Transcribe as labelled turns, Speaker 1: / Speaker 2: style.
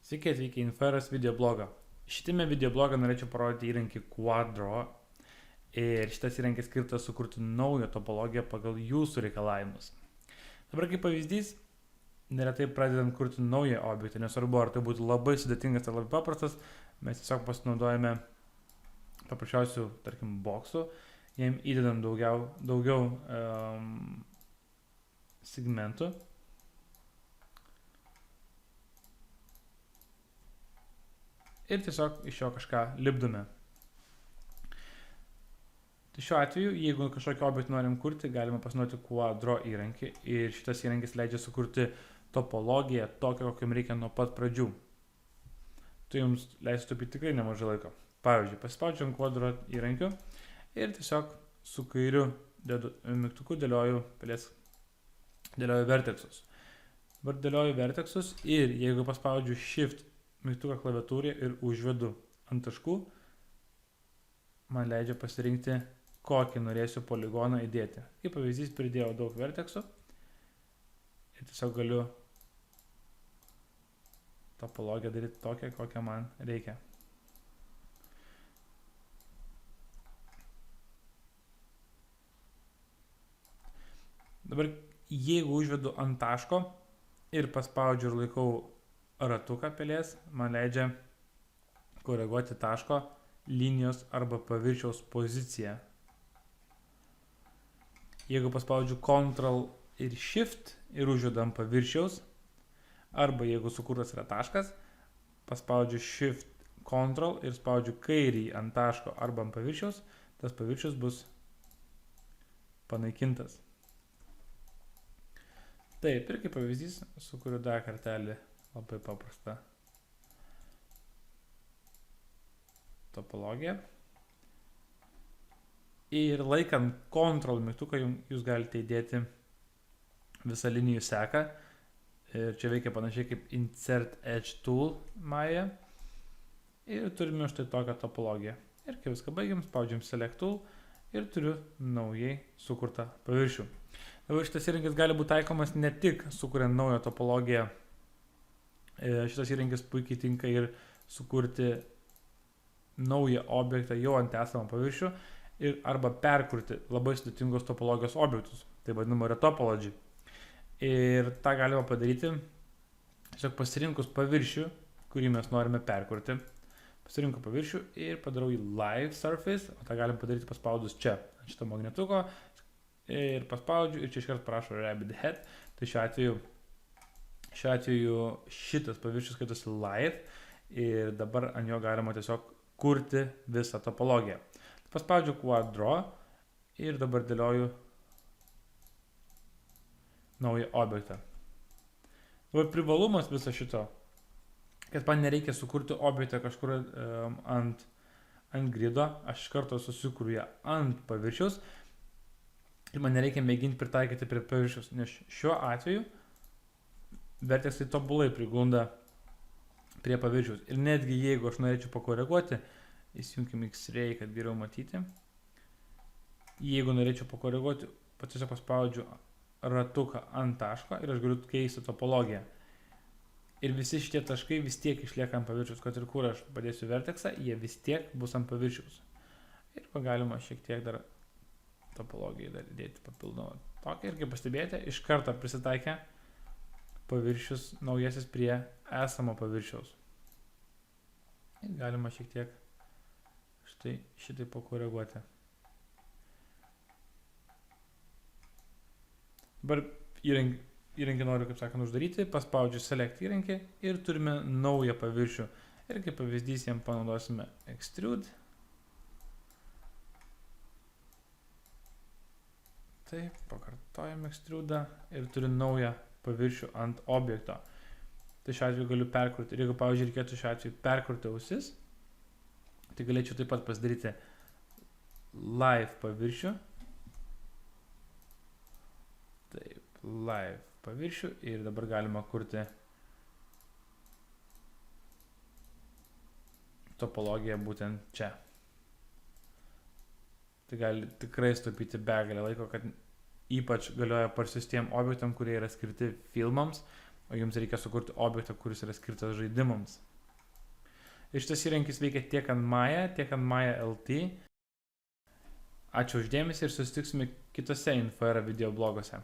Speaker 1: Sveiki atvykę į Inferas video blogą. Šitame video blogą norėčiau parodyti įrankį Quadro ir šitas įrankis skirtas sukurti naują topologiją pagal jūsų reikalavimus. Dabar kaip pavyzdys, neretai pradedant kurti naują objektą, nesvarbu ar tai būtų labai sudėtingas ar labai paprastas, mes tiesiog pasinaudojame paprasčiausių, tarkim, boksų, jiem įdedam daugiau segmentų. Ir tiesiog iš jo kažką lipdome. Tai šiuo atveju, jeigu kažkokį objektą norim kurti, galima pasinaudoti Quadro įrankį ir šitas įrankis leidžia sukurti topologiją tokią, kokiam reikia nuo pat pradžių. Tai jums leis sutaupyti tikrai nemažai laiko. Pavyzdžiui, pasispaudžiu ant Quadro įrankių ir tiesiog su kairiu mygtuku dėlioju vertexus. Dabar dėlioju vertexus ir jeigu paspaudžiu Shift mygtuką klaviatūrė ir užvedu ant taškų, man leidžia pasirinkti, kokį norėsiu poligoną įdėti. Kaip pavyzdys, pridėjau daug vertexų ir tiesiog galiu topologiją daryti tokią, kokią man reikia. Dabar, jeigu užvedu ant taško ir paspaudžiu ir laikau ratuką pelės, man leidžia koreguoti taško, linijos arba paviršiaus poziciją. Jeigu paspaudžiu Ctrl ir Shift ir užvedu ant paviršiaus, arba jeigu sukurtas yra taškas, paspaudžiu Shift, Ctrl ir spaudžiu kairį ant taško arba ant paviršiaus, tas paviršius bus panaikintas. Taip, ir kaip pavyzdys, sukuriu dar kartelį labai paprastą topologiją. Ir laikant Ctrl mygtuką jūs galite įdėti visą linijų seką. Ir čia veikia panašiai kaip Insert Edge Tool Maya. Ir turime štai tokią topologiją. Ir kai viską baigiam, spaudžiam Select Tool ir turiu naujai sukurtą paviršių. Dabar šitas įrankis gali būti taikomas ne tik sukuriant naują topologiją. Šitas įrankis puikiai tinka ir sukurti naują objektą jau ant esamą paviršių ir arba perkurti labai sudėtingos topologijos objektus, tai vadinama retopology. Ir tą galima padaryti tiesiog pasirinkus paviršių, kurį mes norime perkurti. Pasirinku paviršių ir padarau į Live Surface, o tą galim padaryti paspaudus čia, ant šito magnetuko ir paspaudžiu ir čia iškart parašo Rabbit Head. Tai šiuo atveju šitas paviršius skaitosi Live ir dabar ant jo galima tiesiog kurti visą topologiją. Paspaudžiu Quadro ir dabar dėlioju naują objektą. Dabar privalumas viso šito, kad man nereikia sukurti objektą kažkur ant grido, aš iš karto susikuriu ją ant paviršiaus ir man nereikia mėginti pritaikyti prie paviršiaus, nes šiuo atveju vertexai tobulai priglunda prie paviršiaus. Ir netgi jeigu aš norėčiau pakoreguoti, įsijunkim X-ray, kad geriau matyti. Jeigu norėčiau pakoreguoti, tiesiog paspaudžiu ratuką ant taško ir aš galiu keisti topologiją. Ir visi šitie taškai vis tiek išlieka ant paviršiaus, kad ir kur aš padėsiu vertexą, jie vis tiek bus ant paviršiaus. Ir galima šiek tiek dar topologijai dar įdėti papildomą tokią. Ir kaip pastebėjote, iš karto prisitaikė paviršius naujasis prie esamo paviršiaus. Ir galima šiek tiek štai šitai pakoreguoti. Dabar įrankį noriu, kaip sakant, uždaryti, paspaudžiu Select įrankį ir turime naują paviršių. Ir kaip pavyzdys jam panaudosime Extrude. Taip, pakartojam Extrude ir turiu naują paviršių ant objekto. Tai šiuo atveju galiu perkurti. Ir jeigu, pavyzdžiui, reikėtų šiuo atveju perkurti ausis, tai galėčiau taip pat pasidaryti Live paviršių. Taip, Live paviršių ir dabar galima kurti topologiją būtent čia. Tai gali tikrai sutaupyti begalę laiko, kad ypač galioja parsistiem objektam, kurie yra skirti filmams o jums reikia sukurti objektą, kuris yra skirtas žaidimams. Ir šitas įrankis veikia tiek ant Maya, tiek ant Maya LT. Ačiū uždėmesį ir susitiksime kitose Infoera video bloguose.